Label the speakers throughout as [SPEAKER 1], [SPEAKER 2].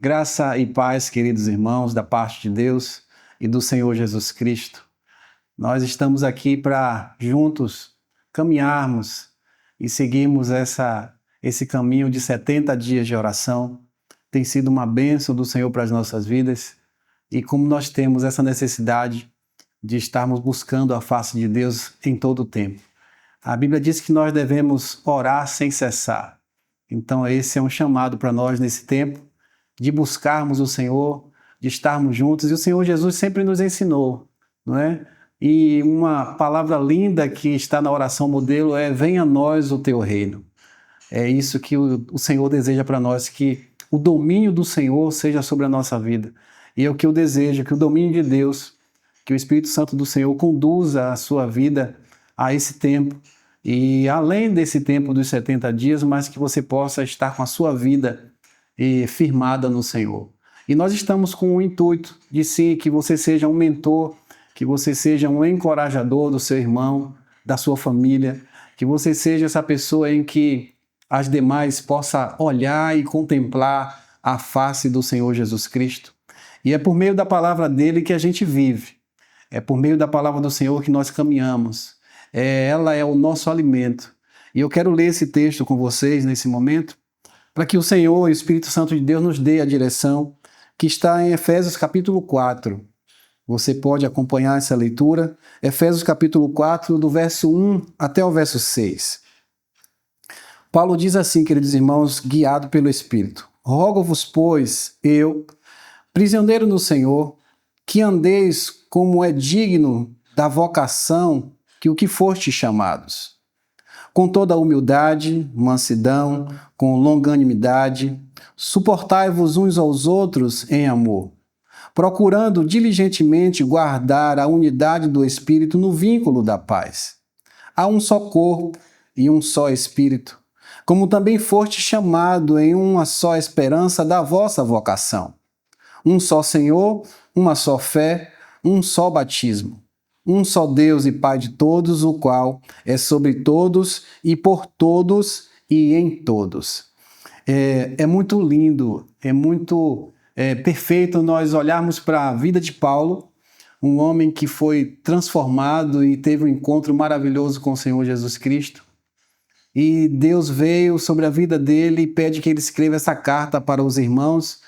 [SPEAKER 1] Graça e paz, queridos irmãos, da parte de Deus e do Senhor Jesus Cristo. Nós estamos aqui para juntos caminharmos e seguirmos esse caminho de 70 dias de oração. Tem sido uma bênção do Senhor para as nossas vidas e como nós temos essa necessidade de estarmos buscando a face de Deus em todo o tempo. A Bíblia diz que nós devemos orar sem cessar. Então esse é um chamado para nós nesse tempo, de buscarmos o Senhor, de estarmos juntos. E o Senhor Jesus sempre nos ensinou, não é? E uma palavra linda que está na oração modelo é: venha a nós o teu reino. É isso que o Senhor deseja para nós, que o domínio do Senhor seja sobre a nossa vida. E é o que eu desejo, que o domínio de Deus, que o Espírito Santo do Senhor conduza a sua vida a esse tempo. E além desse tempo dos 70 dias, mas que você possa estar com a sua vida firmada no Senhor. E nós estamos com o intuito de sim, que você seja um mentor, que você seja um encorajador do seu irmão, da sua família, que você seja essa pessoa em que as demais possam olhar e contemplar a face do Senhor Jesus Cristo. E é por meio da palavra dele que a gente vive. É por meio da palavra do Senhor que nós caminhamos. Ela é o nosso alimento. E eu quero ler esse texto com vocês nesse momento, para que o Senhor e o Espírito Santo de Deus nos dê a direção, que está em Efésios capítulo 4. Você pode acompanhar essa leitura. Efésios capítulo 4, do verso 1 até o verso 6. Paulo diz assim, queridos irmãos, guiado pelo Espírito: rogo-vos, pois, eu, prisioneiro no Senhor, que andeis como é digno da vocação que o que fostes chamados, com toda a humildade, mansidão, com longanimidade, suportai-vos uns aos outros em amor, procurando diligentemente guardar a unidade do Espírito no vínculo da paz. Há um só corpo e um só Espírito, como também foste chamado em uma só esperança da vossa vocação. Um só Senhor, uma só fé, um só batismo. Um só Deus e Pai de todos, o qual é sobre todos e por todos e em todos. É muito lindo, é muito perfeito nós olharmos para a vida de Paulo, um homem que foi transformado e teve um encontro maravilhoso com o Senhor Jesus Cristo. E Deus veio sobre a vida dele e pede que ele escreva essa carta para os irmãos.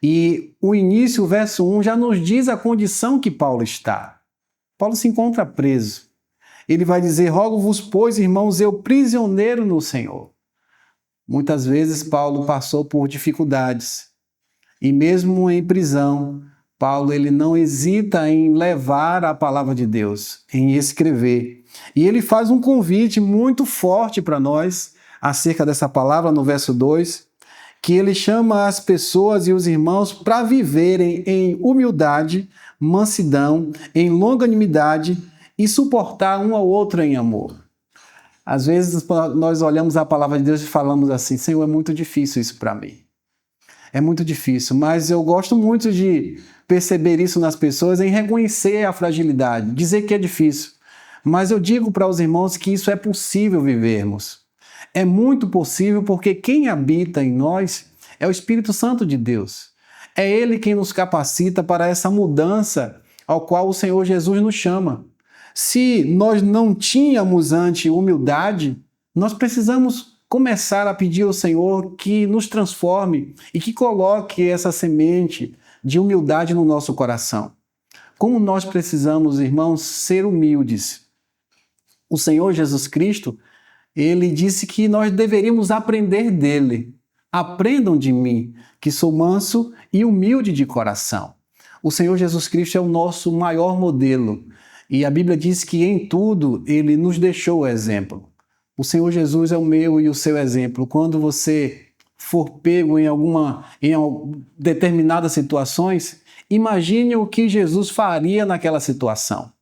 [SPEAKER 1] E o início, o verso 1, já nos diz a condição que Paulo está. Paulo se encontra preso. Ele vai dizer: rogo-vos, pois, irmãos, eu prisioneiro no Senhor. Muitas vezes Paulo passou por dificuldades. E mesmo em prisão, Paulo ele não hesita em levar a palavra de Deus, em escrever. E ele faz um convite muito forte para nós acerca dessa palavra no verso 2, que ele chama as pessoas e os irmãos para viverem em humildade, mansidão, em longanimidade e suportar um ao outro em amor. Às vezes nós olhamos a palavra de Deus e falamos assim: Senhor, é muito difícil isso para mim. É muito difícil, mas eu gosto muito de perceber isso nas pessoas, em reconhecer a fragilidade, dizer que é difícil. Mas eu digo para os irmãos que isso é possível vivermos. É muito possível, porque quem habita em nós é o Espírito Santo de Deus. É Ele quem nos capacita para essa mudança ao qual o Senhor Jesus nos chama. Se nós não tínhamos antes humildade, nós precisamos começar a pedir ao Senhor que nos transforme e que coloque essa semente de humildade no nosso coração. Como nós precisamos, irmãos, ser humildes. O Senhor Jesus Cristo, ele disse que nós deveríamos aprender dele. Aprendam de mim, que sou manso e humilde de coração. O Senhor Jesus Cristo é o nosso maior modelo. E a Bíblia diz que em tudo ele nos deixou o exemplo. O Senhor Jesus é o meu e o seu exemplo. Quando você for pego em determinadas situações, imagine o que Jesus faria naquela situação.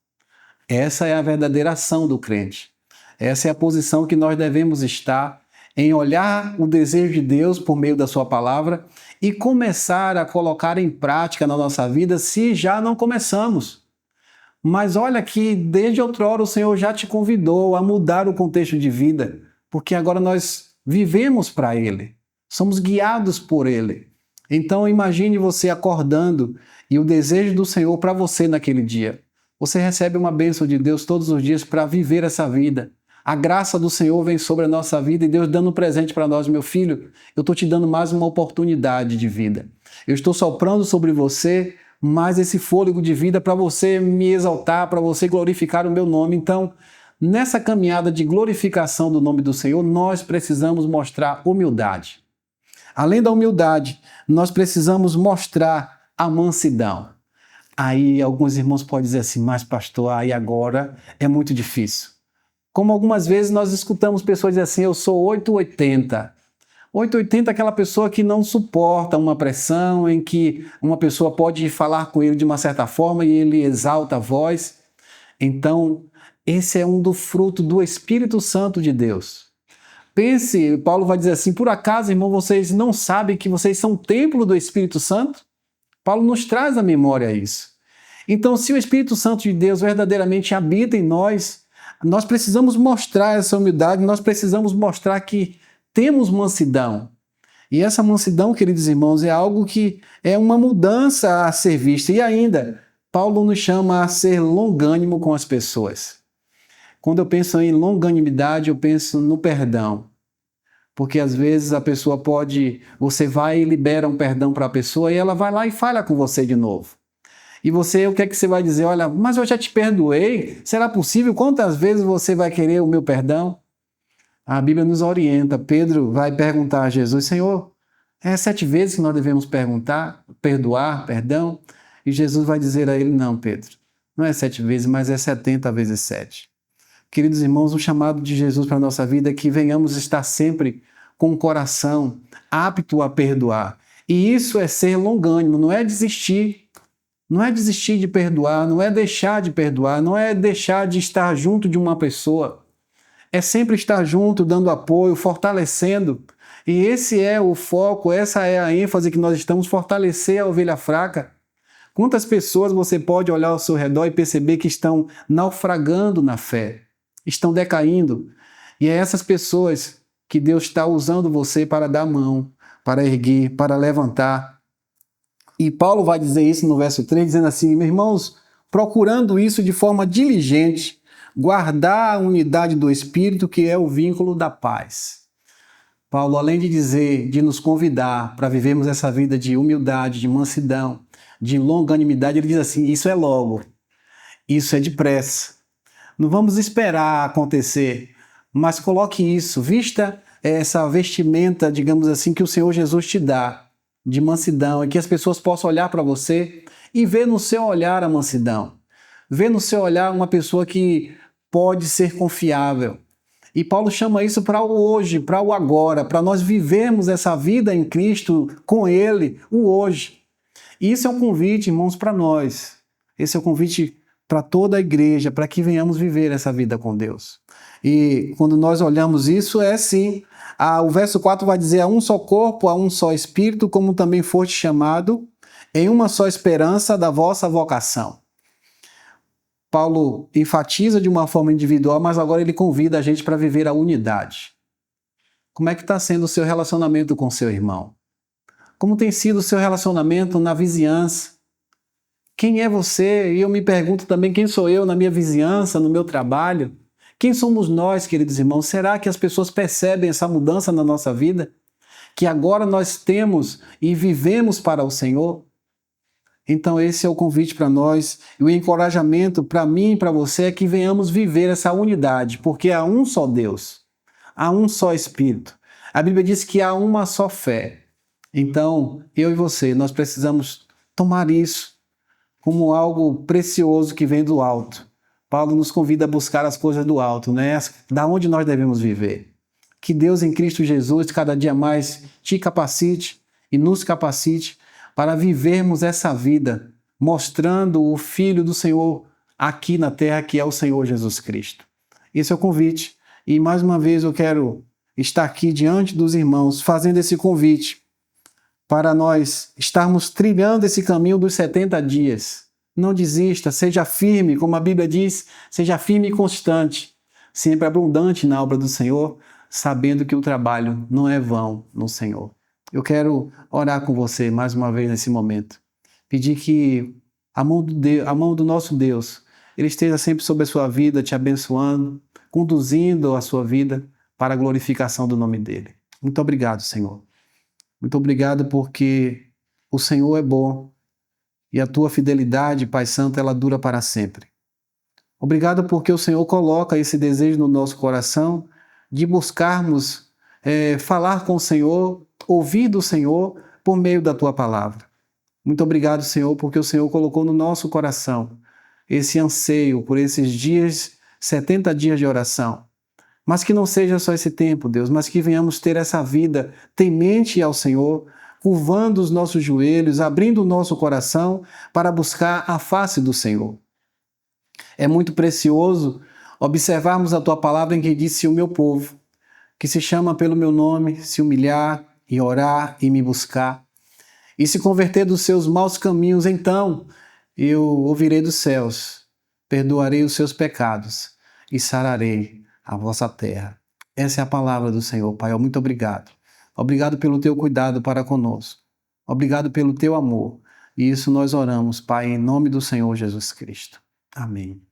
[SPEAKER 1] Essa é a verdadeira ação do crente. Essa é a posição que nós devemos estar, em olhar o desejo de Deus por meio da sua palavra e começar a colocar em prática na nossa vida, se já não começamos. Mas olha que desde outrora o Senhor já te convidou a mudar o contexto de vida, porque agora nós vivemos para Ele, somos guiados por Ele. Então imagine você acordando e o desejo do Senhor para você naquele dia. Você recebe uma bênção de Deus todos os dias para viver essa vida. A graça do Senhor vem sobre a nossa vida e Deus dando um presente para nós. Meu filho, eu estou te dando mais uma oportunidade de vida. Eu estou soprando sobre você mais esse fôlego de vida para você me exaltar, para você glorificar o meu nome. Então, nessa caminhada de glorificação do nome do Senhor, nós precisamos mostrar humildade. Além da humildade, nós precisamos mostrar a mansidão. Aí alguns irmãos podem dizer assim, mas pastor, aí agora é muito difícil. Como algumas vezes nós escutamos pessoas dizer assim, eu sou 880. 880 é aquela pessoa que não suporta uma pressão, em que uma pessoa pode falar com ele de uma certa forma e ele exalta a voz. Então, esse é um do fruto do Espírito Santo de Deus. Pense, Paulo vai dizer assim, por acaso, irmão, vocês não sabem que vocês são templo do Espírito Santo? Paulo nos traz à memória isso. Então, se o Espírito Santo de Deus verdadeiramente habita em nós, nós precisamos mostrar essa humildade, nós precisamos mostrar que temos mansidão. E essa mansidão, queridos irmãos, é algo que é uma mudança a ser vista. E ainda, Paulo nos chama a ser longânimo com as pessoas. Quando eu penso em longanimidade, eu penso no perdão. Porque às vezes a pessoa você vai e libera um perdão para a pessoa e ela vai lá e fala com você de novo. E você, o que é que você vai dizer? Olha, mas eu já te perdoei, será possível? Quantas vezes você vai querer o meu perdão? A Bíblia nos orienta, Pedro vai perguntar a Jesus, Senhor, é 7 vezes que nós devemos perdoar, perdão? E Jesus vai dizer a ele, não, Pedro, não é 7 vezes, mas é 70 vezes 7. Queridos irmãos, o chamado de Jesus para a nossa vida é que venhamos estar sempre com o coração apto a perdoar. E isso é ser longânimo, não é desistir. Não é desistir de perdoar, não é deixar de perdoar, não é deixar de estar junto de uma pessoa. É sempre estar junto, dando apoio, fortalecendo. E esse é o foco, essa é a ênfase que nós estamos, fortalecer a ovelha fraca. Quantas pessoas você pode olhar ao seu redor e perceber que estão naufragando na fé, estão decaindo. E é essas pessoas que Deus está usando você para dar a mão, para erguer, para levantar. E Paulo vai dizer isso no verso 3, dizendo assim, meus irmãos, procurando isso de forma diligente, guardar a unidade do Espírito, que é o vínculo da paz. Paulo, além de dizer, de nos convidar para vivermos essa vida de humildade, de mansidão, de longanimidade, ele diz assim, isso é logo, isso é depressa. Não vamos esperar acontecer, mas coloque isso, vista essa vestimenta, digamos assim, que o Senhor Jesus te dá, de mansidão, e que as pessoas possam olhar para você e ver no seu olhar a mansidão. Ver no seu olhar uma pessoa que pode ser confiável. E Paulo chama isso para o hoje, para o agora, para nós vivermos essa vida em Cristo com Ele, o hoje. E isso é um convite, irmãos, para nós. Esse é um convite para toda a igreja, para que venhamos viver essa vida com Deus. E quando nós olhamos isso, é sim. O verso 4 vai dizer, a um só corpo, a um só espírito, como também foste chamado, em uma só esperança da vossa vocação. Paulo enfatiza de uma forma individual, mas agora ele convida a gente para viver a unidade. Como é que está sendo o seu relacionamento com o seu irmão? Como tem sido o seu relacionamento na vizinhança? Quem é você? E eu me pergunto também, quem sou eu na minha vizinhança, no meu trabalho? Quem somos nós, queridos irmãos? Será que as pessoas percebem essa mudança na nossa vida? Que agora nós temos e vivemos para o Senhor? Então esse é o convite para nós e o encorajamento para mim e para você é que venhamos viver essa unidade, porque há um só Deus, há um só Espírito. A Bíblia diz que há uma só fé. Então, eu e você, nós precisamos tomar isso como algo precioso que vem do alto. Paulo nos convida a buscar as coisas do alto, né? Da onde nós devemos viver. Que Deus em Cristo Jesus cada dia mais te capacite e nos capacite para vivermos essa vida, mostrando o Filho do Senhor aqui na terra, que é o Senhor Jesus Cristo. Esse é o convite. E mais uma vez eu quero estar aqui diante dos irmãos, fazendo esse convite para nós estarmos trilhando esse caminho dos 70 dias. Não desista, seja firme, como a Bíblia diz, seja firme e constante, sempre abundante na obra do Senhor, sabendo que o trabalho não é vão no Senhor. Eu quero orar com você mais uma vez nesse momento. Pedir que a mão do nosso Deus, Ele esteja sempre sobre a sua vida, te abençoando, conduzindo a sua vida para a glorificação do nome dEle. Muito obrigado, Senhor. Muito obrigado porque o Senhor é bom e a tua fidelidade, Pai Santo, ela dura para sempre. Obrigado porque o Senhor coloca esse desejo no nosso coração de buscarmos falar com o Senhor, ouvir do Senhor por meio da tua palavra. Muito obrigado, Senhor, porque o Senhor colocou no nosso coração esse anseio por esses dias, 70 dias de oração. Mas que não seja só esse tempo, Deus, mas que venhamos ter essa vida temente ao Senhor, curvando os nossos joelhos, abrindo o nosso coração para buscar a face do Senhor. É muito precioso observarmos a tua palavra em que diz: se o meu povo, que se chama pelo meu nome, se humilhar e orar e me buscar, e se converter dos seus maus caminhos, então eu ouvirei dos céus, perdoarei os seus pecados e sararei a vossa terra. Essa é a palavra do Senhor, Pai. Muito obrigado. Obrigado pelo teu cuidado para conosco. Obrigado pelo teu amor. E isso nós oramos, Pai, em nome do Senhor Jesus Cristo. Amém.